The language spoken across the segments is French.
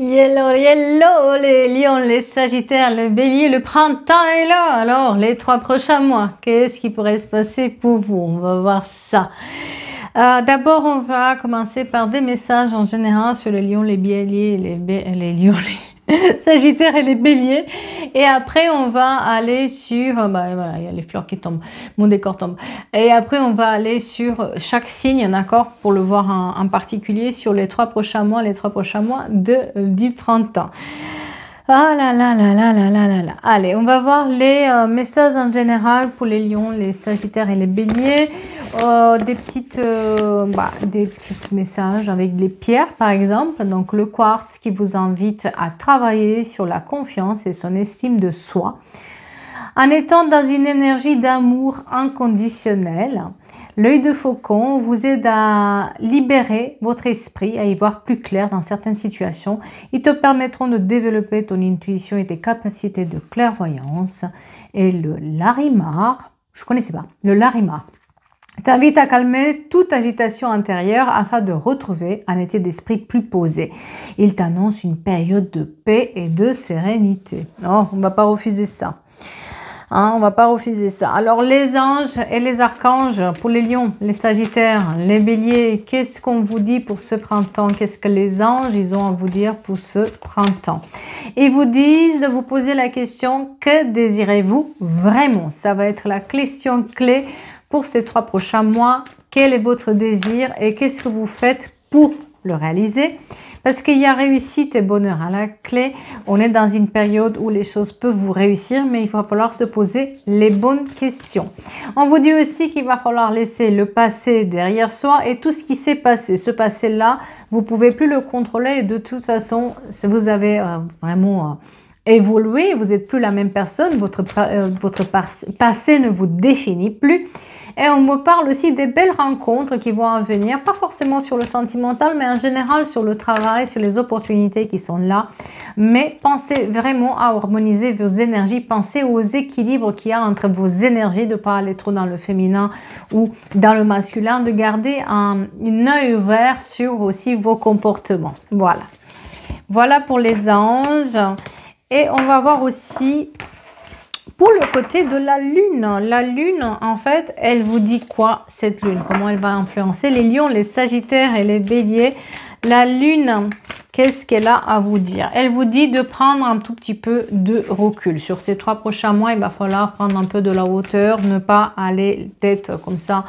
Hello, hello, les lions, les sagittaires, le bélier, le printemps est là. Alors, les 3 prochains mois, qu'est-ce qui pourrait se passer pour vous? On va voir ça. D'abord, on va commencer par des messages en général sur les lions, les béliers, les lions, les sagittaires et les béliers. Et après, on va aller sur... voilà, il y a les fleurs qui tombent, mon décor tombe. Et après, on va aller sur chaque signe, d'accord, pour le voir en particulier sur les 3 prochains mois, du printemps. Ah là là là là là là là là. Allez, on va voir les messages en général pour les lions, les sagittaires et les béliers. Des petits messages avec les pierres, par exemple. Donc, le quartz qui vous invite à travailler sur la confiance et son estime de soi. En étant dans une énergie d'amour inconditionnel, l'œil de faucon vous aide à libérer votre esprit, à y voir plus clair dans certaines situations. Ils te permettront de développer ton intuition et tes capacités de clairvoyance. Et le larimar, je ne connaissais pas, le larimar t'invite à calmer toute agitation intérieure afin de retrouver un état d'esprit plus posé. Il t'annonce une période de paix et de sérénité. Non, on ne va pas refuser ça. Hein, on ne va pas refuser ça. Alors, les anges et les archanges, pour les lions, les sagittaires, les béliers, qu'est-ce qu'on vous dit pour ce printemps? Qu'est-ce que les anges, ils ont à vous dire pour ce printemps? Ils vous disent de vous poser la question, que désirez-vous vraiment? Ça va être la question clé pour ces 3 prochains mois. Quel est votre désir et qu'est-ce que vous faites pour le réaliser? Parce qu'il y a réussite et bonheur à la clé. On est dans une période où les choses peuvent vous réussir, mais il va falloir se poser les bonnes questions. On vous dit aussi qu'il va falloir laisser le passé derrière soi et tout ce qui s'est passé. Ce passé-là, vous ne pouvez plus le contrôler et de toute façon, si vous avez vraiment évolué, vous n'êtes plus la même personne, votre passé ne vous définit plus. Et on me parle aussi des belles rencontres qui vont en venir, pas forcément sur le sentimental, mais en général sur le travail, sur les opportunités qui sont là. Mais pensez vraiment à harmoniser vos énergies, pensez aux équilibres qu'il y a entre vos énergies, de ne pas aller trop dans le féminin ou dans le masculin, de garder un œil ouvert sur aussi vos comportements. Voilà. Voilà pour les anges. Et on va voir aussi... pour le côté de la lune, en fait, elle vous dit quoi, cette lune? Comment elle va influencer les lions, les sagittaires et les béliers? La lune, qu'est-ce qu'elle a à vous dire? Elle vous dit de prendre un tout petit peu de recul. Sur ces 3 prochains mois, il va falloir prendre un peu de la hauteur, ne pas aller tête comme ça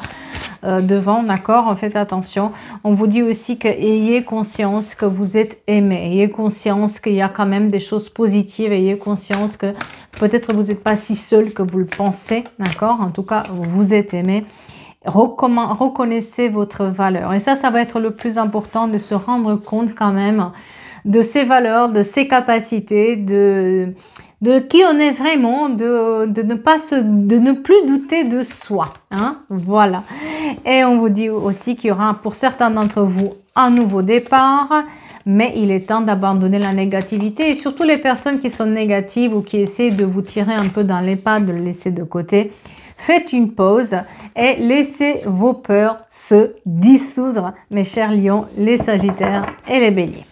devant, d'accord? Faites attention. On vous dit aussi que ayez conscience que vous êtes aimé. Ayez conscience qu'il y a quand même des choses positives. Ayez conscience que peut-être vous n'êtes pas si seul que vous le pensez, d'accord? En tout cas, vous êtes aimé. Reconnaissez votre valeur. Et ça va être le plus important, de se rendre compte quand même de ses valeurs, de ses capacités, de qui on est vraiment, de ne plus douter de soi. Hein? Voilà. Et on vous dit aussi qu'il y aura pour certains d'entre vous un nouveau départ. Mais il est temps d'abandonner la négativité et surtout les personnes qui sont négatives ou qui essaient de vous tirer un peu dans les pattes, de le laisser de côté. Faites une pause et laissez vos peurs se dissoudre, mes chers lions, les sagittaires et les béliers.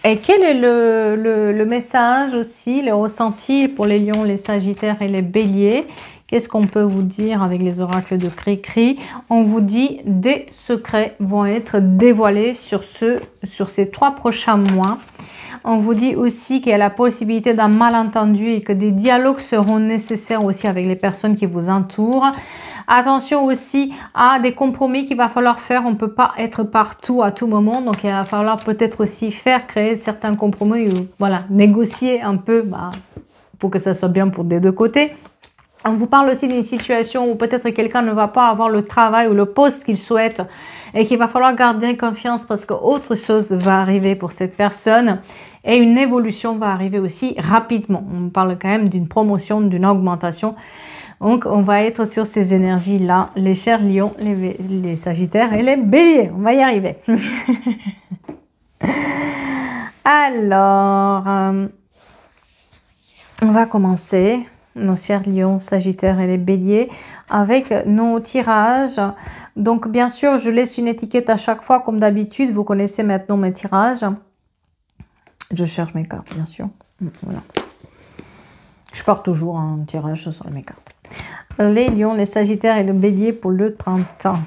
Et quel est le message aussi, le ressenti pour les lions, les sagittaires et les béliers? Qu'est-ce qu'on peut vous dire avec les oracles de Cri-Cri? On vous dit des secrets vont être dévoilés sur ces 3 prochains mois. On vous dit aussi qu'il y a la possibilité d'un malentendu et que des dialogues seront nécessaires aussi avec les personnes qui vous entourent. Attention aussi à des compromis qu'il va falloir faire. On ne peut pas être partout à tout moment. Donc, il va falloir peut-être aussi créer certains compromis ou voilà, négocier un peu pour que ça soit bien pour des deux côtés. On vous parle aussi d'une situation où peut-être quelqu'un ne va pas avoir le travail ou le poste qu'il souhaite et qu'il va falloir garder confiance parce qu'autre chose va arriver pour cette personne et une évolution va arriver aussi rapidement. On parle quand même d'une promotion, d'une augmentation. Donc, on va être sur ces énergies-là, les chers lions, les sagittaires et les béliers. On va y arriver. Alors, on va commencer nos chers lions, sagittaires et les béliers, avec nos tirages. Donc, bien sûr, je laisse une étiquette à chaque fois, comme d'habitude. Vous connaissez maintenant mes tirages. Je cherche mes cartes, bien sûr. Voilà. Je pars toujours un tirage sur mes cartes. Les lions, les sagittaires et le bélier pour le printemps.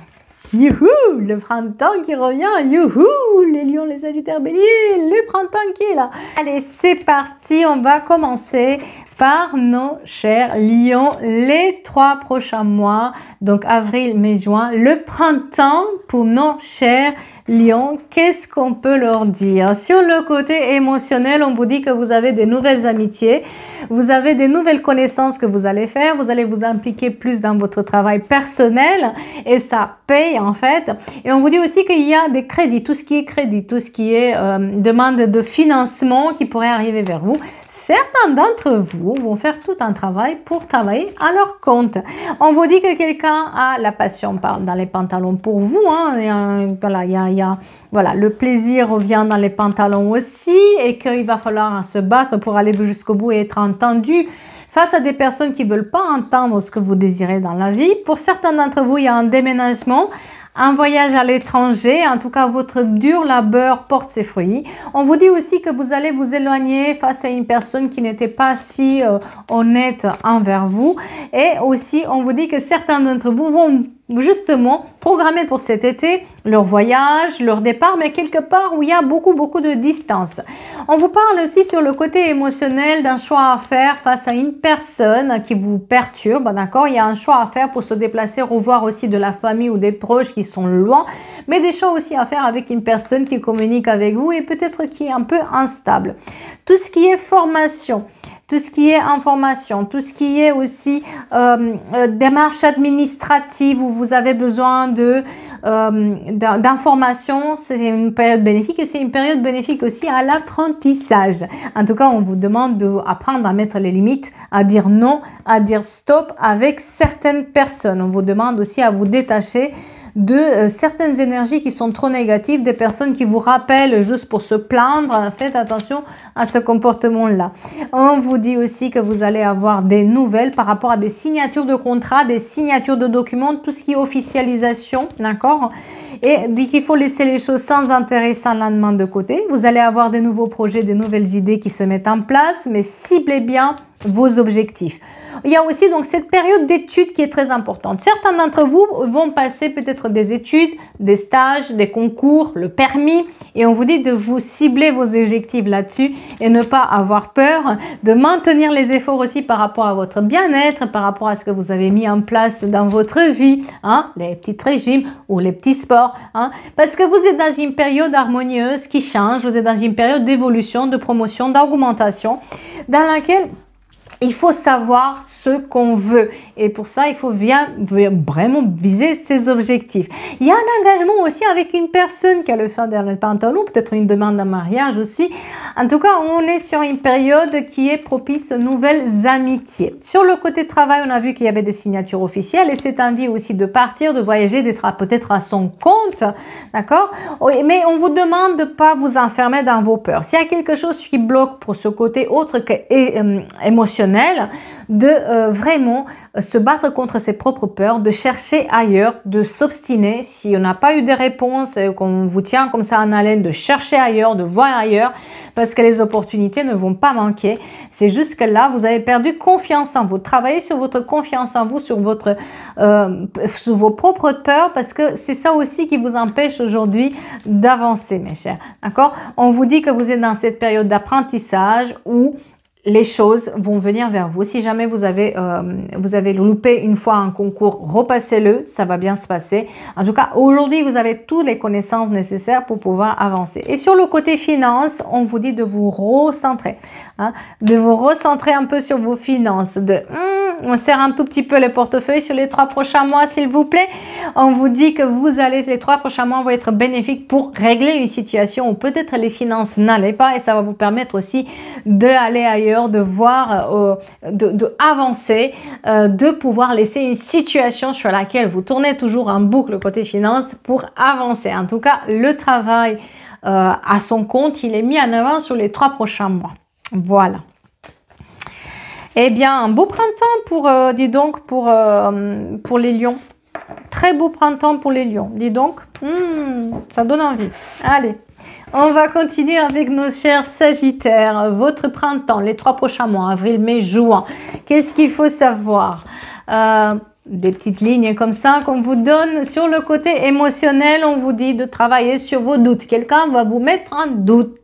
Youhou, le printemps qui revient, youhou, les lions, les sagittaires, béliers, le printemps qui est là. Allez, c'est parti, on va commencer par nos chers lions, les 3 prochains mois, donc avril, mai, juin, le printemps pour nos chers lions. Qu'est-ce qu'on peut leur dire? Sur le côté émotionnel, on vous dit que vous avez des nouvelles amitiés, vous avez des nouvelles connaissances que vous allez faire, vous allez vous impliquer plus dans votre travail personnel et ça paye en fait. Et on vous dit aussi qu'il y a des crédits, tout ce qui est crédit, tout ce qui est demande de financement qui pourrait arriver vers vous. Certains d'entre vous vont faire tout un travail pour travailler à leur compte. On vous dit que quelqu'un a la passion dans les pantalons pour vous. Hein. Voilà, le plaisir revient dans les pantalons aussi et qu'il va falloir se battre pour aller jusqu'au bout et être entendu face à des personnes qui ne veulent pas entendre ce que vous désirez dans la vie. Pour certains d'entre vous, il y a un déménagement, un voyage à l'étranger. En tout cas, votre dur labeur porte ses fruits. On vous dit aussi que vous allez vous éloigner face à une personne qui n'était pas si honnête envers vous. Et aussi, on vous dit que certains d'entre vous vont justement programmer pour cet été leur voyage, leur départ, mais quelque part où il y a beaucoup de distance. On vous parle aussi sur le côté émotionnel d'un choix à faire face à une personne qui vous perturbe, d'accord? Il y a un choix à faire pour se déplacer, revoir aussi de la famille ou des proches qui sont loin, mais des choix aussi à faire avec une personne qui communique avec vous et peut-être qui est un peu instable. Tout ce qui est formation, tout ce qui est information, tout ce qui est aussi démarche administrative où vous avez besoin d'informations, c'est une période bénéfique et c'est une période bénéfique aussi à l'apprentissage. En tout cas, on vous demande d'apprendre à mettre les limites, à dire non, à dire stop avec certaines personnes. On vous demande aussi à vous détacher de certaines énergies qui sont trop négatives, des personnes qui vous rappellent juste pour se plaindre. Faites attention à ce comportement-là. On vous dit aussi que vous allez avoir des nouvelles par rapport à des signatures de contrats, des signatures de documents, tout ce qui est officialisation, d'accord? Et dit qu'il faut laisser les choses sans intérêt, sans lendemain de côté. Vous allez avoir des nouveaux projets, des nouvelles idées qui se mettent en place, mais ciblez bien vos objectifs. Il y a aussi donc cette période d'études qui est très importante. Certains d'entre vous vont passer peut-être des études, des stages, des concours, le permis et on vous dit de vous cibler vos objectifs là-dessus et ne pas avoir peur, de maintenir les efforts aussi par rapport à votre bien-être, par rapport à ce que vous avez mis en place dans votre vie, hein, les petits régimes ou les petits sports, hein, parce que vous êtes dans une période harmonieuse qui change, vous êtes dans une période d'évolution, de promotion, d'augmentation dans laquelle il faut savoir ce qu'on veut et pour ça, il faut vraiment viser ses objectifs. Il y a un engagement aussi avec une personne qui a le fin dans le pantalon, peut-être une demande en mariage aussi. En tout cas, on est sur une période qui est propice aux nouvelles amitiés. Sur le côté travail, on a vu qu'il y avait des signatures officielles et c'est envie aussi de partir, de voyager, d'être peut-être à son compte, d'accord? Mais on vous demande de ne pas vous enfermer dans vos peurs. S'il y a quelque chose qui bloque pour ce côté autre que émotionnel, de vraiment se battre contre ses propres peurs, de chercher ailleurs, de s'obstiner. Si on n'a pas eu de réponse, qu'on vous tient comme ça en haleine, de chercher ailleurs, de voir ailleurs, parce que les opportunités ne vont pas manquer. C'est juste que là, vous avez perdu confiance en vous. Travaillez sur votre confiance en vous, sur vos propres peurs, parce que c'est ça aussi qui vous empêche aujourd'hui d'avancer, mes chers. D'accord? On vous dit que vous êtes dans cette période d'apprentissage où les choses vont venir vers vous. Si jamais vous avez loupé une fois un concours, repassez-le, ça va bien se passer. En tout cas, aujourd'hui, vous avez toutes les connaissances nécessaires pour pouvoir avancer. Et sur le côté finance, on vous dit de vous recentrer, hein, de vous recentrer un peu sur vos finances, on serre un tout petit peu les portefeuilles sur les 3 prochains mois, s'il vous plaît. On vous dit que les 3 prochains mois vont être bénéfiques pour régler une situation où peut-être les finances n'allaient pas et ça va vous permettre aussi d'aller ailleurs, de voir, de avancer, de pouvoir laisser une situation sur laquelle vous tournez toujours en boucle côté finance pour avancer. En tout cas, le travail à son compte, il est mis en avant sur les 3 prochains mois. Voilà. Eh bien, un beau printemps pour, dis donc, pour les lions. Très beau printemps pour les lions, dis donc. Ça donne envie. Allez, on va continuer avec nos chers sagittaires. Votre printemps, les 3 prochains mois, avril, mai, juin. Qu'est-ce qu'il faut savoir? Des petites lignes comme ça qu'on vous donne. Sur le côté émotionnel, on vous dit de travailler sur vos doutes. Quelqu'un va vous mettre un doute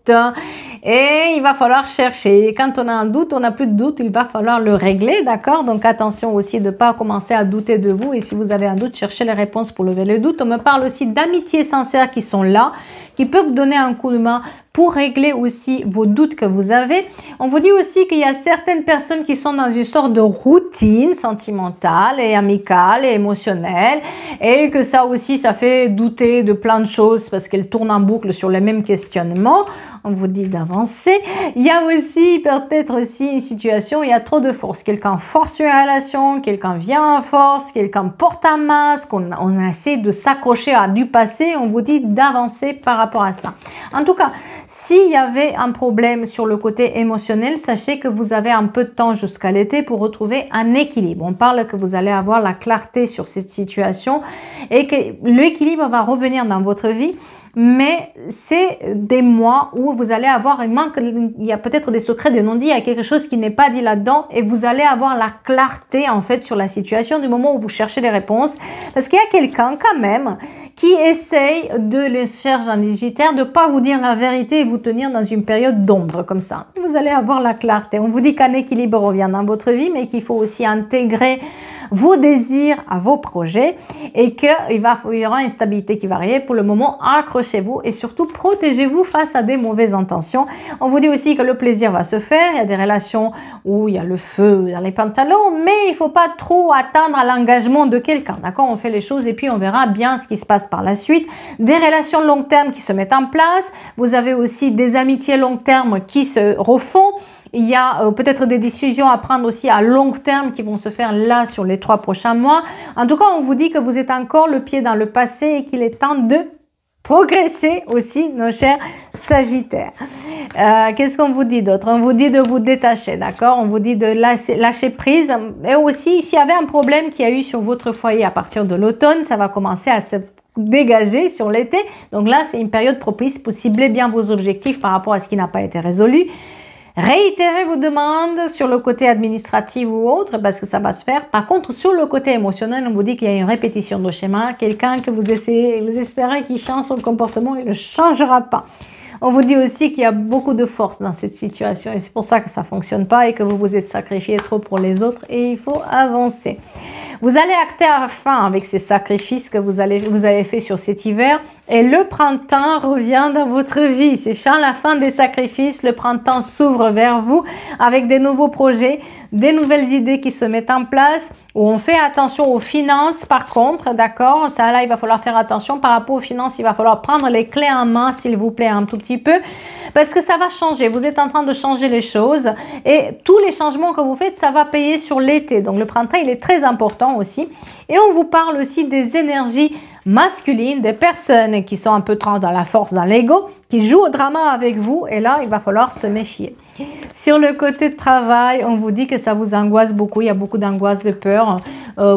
et il va falloir chercher. Quand on a un doute, on n'a plus de doute, il va falloir le régler, d'accord? Donc attention aussi de ne pas commencer à douter de vous, et si vous avez un doute, cherchez les réponses pour lever le doute. On me parle aussi d'amitiés sincères qui sont là, qui peuvent vous donner un coup de main pour régler aussi vos doutes que vous avez. On vous dit aussi qu'il y a certaines personnes qui sont dans une sorte de routine sentimentale et amicale et émotionnelle, et que ça aussi, ça fait douter de plein de choses parce qu'elles tournent en boucle sur les mêmes questionnements. On vous dit d'avancer. Il y a aussi peut-être aussi une situation où il y a trop de force. Quelqu'un force une relation, quelqu'un vient en force, quelqu'un porte un masque, on essaie de s'accrocher à du passé. On vous dit d'avancer par rapport à ça. En tout cas, s'il y avait un problème sur le côté émotionnel, sachez que vous avez un peu de temps jusqu'à l'été pour retrouver un équilibre. On parle que vous allez avoir la clarté sur cette situation et que l'équilibre va revenir dans votre vie. Mais c'est des mois où vous allez avoir un manque, il y a peut-être des secrets de non-dits, il y a quelque chose qui n'est pas dit là-dedans, et vous allez avoir la clarté en fait sur la situation du moment où vous cherchez les réponses, parce qu'il y a quelqu'un quand même qui essaye de les chercher en Sagittaire, de ne pas vous dire la vérité et vous tenir dans une période d'ombre comme ça. Vous allez avoir la clarté. On vous dit qu'un équilibre revient dans votre vie, mais qu'il faut aussi intégrer vos désirs à vos projets et qu'il y aura une stabilité qui va arriver. Pour le moment, accrochez-vous et surtout protégez-vous face à des mauvaises intentions. On vous dit aussi que le plaisir va se faire. Il y a des relations où il y a le feu dans les pantalons, mais il ne faut pas trop attendre à l'engagement de quelqu'un. D'accord? On fait les choses et puis on verra bien ce qui se passe par la suite. Des relations long terme qui se mettent en place. Vous avez aussi des amitiés long terme qui se refont. Il y a peut-être des décisions à prendre aussi à long terme qui vont se faire là sur les 3 prochains mois. En tout cas, on vous dit que vous êtes encore le pied dans le passé et qu'il est temps de progresser aussi, nos chers Sagittaires. Qu'est-ce qu'on vous dit d'autre? On vous dit de vous détacher, d'accord? On vous dit de lâcher prise. Et aussi, s'il y avait un problème qu'il y a eu sur votre foyer à partir de l'automne, ça va commencer à se dégager sur l'été. Donc là, c'est une période propice pour cibler bien vos objectifs par rapport à ce qui n'a pas été résolu. Réitérez vos demandes sur le côté administratif ou autre parce que ça va se faire. Par contre, sur le côté émotionnel, on vous dit qu'il y a une répétition de schéma. Quelqu'un que vous espérez qu'il change son comportement, il ne changera pas. On vous dit aussi qu'il y a beaucoup de force dans cette situation et c'est pour ça que ça ne fonctionne pas et que vous vous êtes sacrifié trop pour les autres et il faut avancer. Vous allez acter à la fin avec ces sacrifices que vous avez fait sur cet hiver et le printemps revient dans votre vie. C'est la fin des sacrifices, le printemps s'ouvre vers vous avec des nouveaux projets, des nouvelles idées qui se mettent en place où on fait attention aux finances par contre, d'accord? Ça là, il va falloir faire attention par rapport aux finances, il va falloir prendre les clés en main s'il vous plaît un tout petit peu parce que ça va changer. Vous êtes en train de changer les choses et tous les changements que vous faites, ça va payer sur l'été. Donc le printemps, il est très important aussi. Et on vous parle aussi des énergies masculines, des personnes qui sont un peu trop dans la force, dans l'ego, qui jouent au drama avec vous et là, il va falloir se méfier. Sur le côté de travail, on vous dit que ça vous angoisse beaucoup, il y a beaucoup d'angoisse, de peur,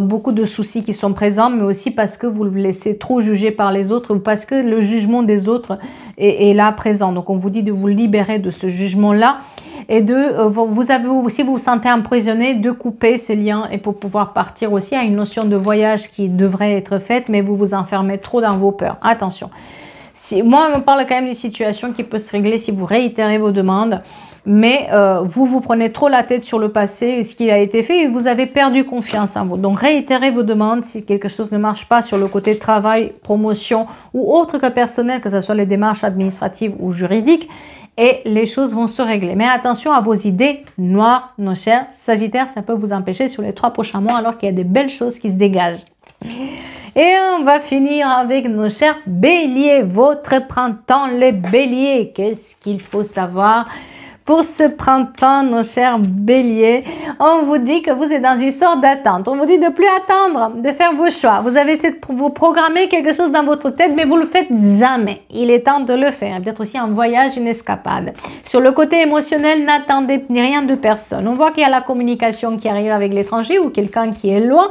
beaucoup de soucis qui sont présents, mais aussi parce que vous le laissez trop juger par les autres ou parce que le jugement des autres est là présent. Donc, on vous dit de vous libérer de ce jugement-là et vous vous sentez emprisonné, de couper ces liens et pour pouvoir partir aussi à une notion de voyage qui devrait être faite, mais vous vous enfermez trop dans vos peurs. Attention. Moi, on parle quand même d'une situation qui peut se régler si vous réitérez vos demandes, mais vous prenez trop la tête sur le passé et ce qui a été fait et vous avez perdu confiance en vous. Donc, réitérez vos demandes si quelque chose ne marche pas sur le côté travail, promotion ou autre que personnel, que ce soit les démarches administratives ou juridiques, et les choses vont se régler. Mais attention à vos idées noires, nos chers Sagittaires, ça peut vous empêcher sur les 3 prochains mois alors qu'il y a des belles choses qui se dégagent. Et on va finir avec nos chers Béliers, votre printemps, les Béliers. Qu'est-ce qu'il faut savoir pour ce printemps, nos chers béliers. On vous dit que vous êtes dans une sorte d'attente. On vous dit de plus attendre, de faire vos choix. Vous avez essayé de vous programmer quelque chose dans votre tête, mais vous le faites jamais. Il est temps de le faire. Peut-être aussi un voyage, une escapade. Sur le côté émotionnel, n'attendez rien de personne. On voit qu'il y a la communication qui arrive avec l'étranger ou quelqu'un qui est loin.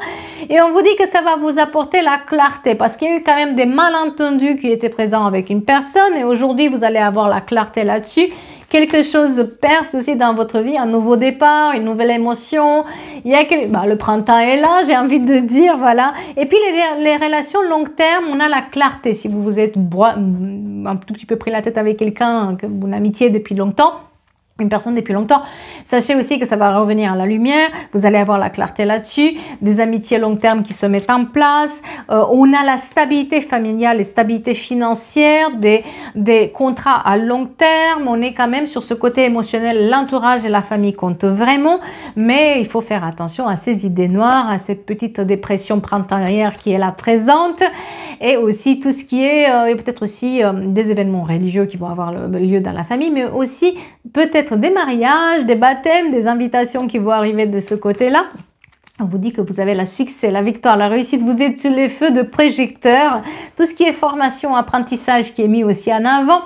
Et on vous dit que ça va vous apporter la clarté parce qu'il y a eu quand même des malentendus qui étaient présents avec une personne. Et aujourd'hui, vous allez avoir la clarté là-dessus. Quelque chose perce aussi dans votre vie, un nouveau départ, une nouvelle émotion. Il y a le printemps est là, j'ai envie de dire, voilà. Et puis les relations long terme, on a la clarté. Si vous vous êtes un tout petit peu pris la tête avec quelqu'un, que vous n'amitié depuis longtemps, une personne depuis longtemps, sachez aussi que ça va revenir à la lumière, vous allez avoir la clarté là-dessus, des amitiés long terme qui se mettent en place, on a la stabilité familiale et stabilité financière, des contrats à long terme, on est quand même sur ce côté émotionnel, l'entourage et la famille comptent vraiment, mais il faut faire attention à ces idées noires, à cette petite dépression printanière qui est là présente, et aussi tout ce qui est, peut-être aussi des événements religieux qui vont avoir lieu dans la famille, mais aussi peut-être des mariages, des baptêmes, des invitations qui vont arriver de ce côté-là. On vous dit que vous avez le succès, la victoire, la réussite, vous êtes sur les feux de projecteurs. Tout ce qui est formation, apprentissage qui est mis aussi en avant,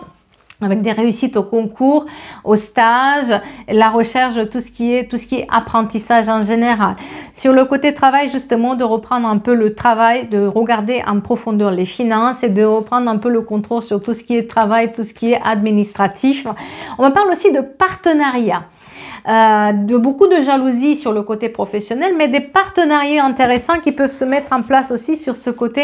avec des réussites au concours, au stage, la recherche, tout ce qui est apprentissage en général. Sur le côté travail, justement, de reprendre un peu le travail, de regarder en profondeur les finances et de reprendre un peu le contrôle sur tout ce qui est travail, tout ce qui est administratif. On me parle aussi de partenariat. De beaucoup de jalousie sur le côté professionnel, mais des partenariats intéressants qui peuvent se mettre en place aussi sur ce côté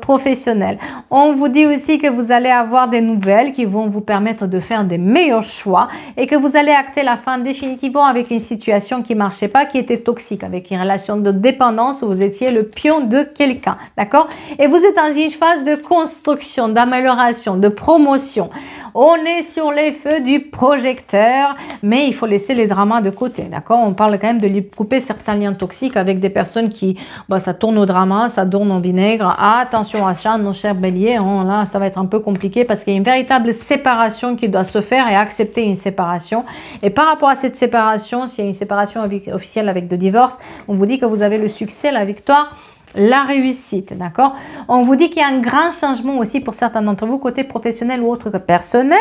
professionnel. On vous dit aussi que vous allez avoir des nouvelles qui vont vous permettre de faire des meilleurs choix et que vous allez acter la fin définitivement avec une situation qui marchait pas, qui était toxique, avec une relation de dépendance où vous étiez le pion de quelqu'un, d'accord? Et vous êtes dans une phase de construction, d'amélioration, de promotion. On est sur les feux du projecteur, mais il faut laisser les dramas de côté, d'accord? On parle quand même de lui couper certains liens toxiques avec des personnes qui, ça tourne au drama, ça tourne au vinaigre. Attention à ça, nos chers béliers, là, ça va être un peu compliqué parce qu'il y a une véritable séparation qui doit se faire et accepter une séparation. Et par rapport à cette séparation, s'il y a une séparation officielle avec de divorce, on vous dit que vous avez le succès, la victoire, la réussite, d'accord? On vous dit qu'il y a un grand changement aussi pour certains d'entre vous, côté professionnel ou autre que personnel,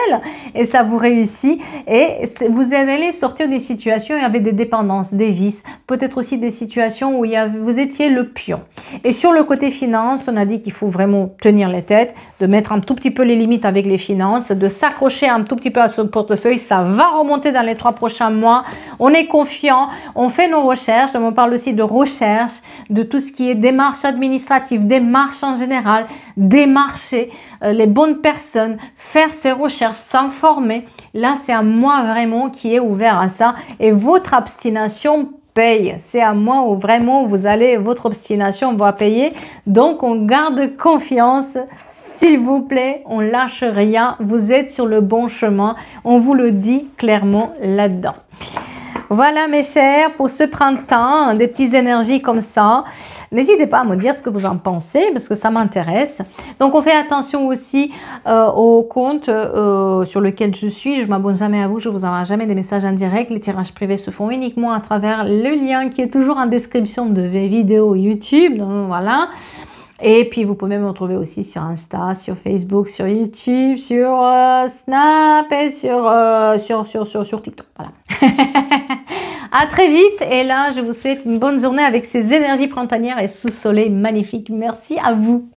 et ça vous réussit, et vous allez sortir des situations où il y avait des dépendances, des vices, peut-être aussi des situations où vous étiez le pion. Et sur le côté finance, on a dit qu'il faut vraiment tenir les têtes, de mettre un tout petit peu les limites avec les finances, de s'accrocher un tout petit peu à son portefeuille, ça va remonter dans les 3 prochains mois, on est confiant, on fait nos recherches, on parle aussi de recherche, de tout ce qui est démarche administratives, démarches en général, démarcher les bonnes personnes, faire ses recherches, s'informer. Là, c'est un mois vraiment qui est ouvert à ça et votre abstination paye. C'est un mois où vraiment votre obstination va payer. Donc, on garde confiance. S'il vous plaît, on lâche rien. Vous êtes sur le bon chemin. On vous le dit clairement là-dedans. Voilà mes chers, pour ce printemps, des petites énergies comme ça. N'hésitez pas à me dire ce que vous en pensez parce que ça m'intéresse. Donc on fait attention aussi au compte sur lequel je suis. Je ne m'abonne jamais à vous, je ne vous envoie jamais des messages en direct. Les tirages privés se font uniquement à travers le lien qui est toujours en description de mes vidéos YouTube. Donc voilà. Et puis, vous pouvez me retrouver aussi sur Insta, sur Facebook, sur YouTube, sur Snap et sur TikTok. Voilà. À très vite. Et là, je vous souhaite une bonne journée avec ces énergies printanières et sous soleil magnifique. Merci à vous.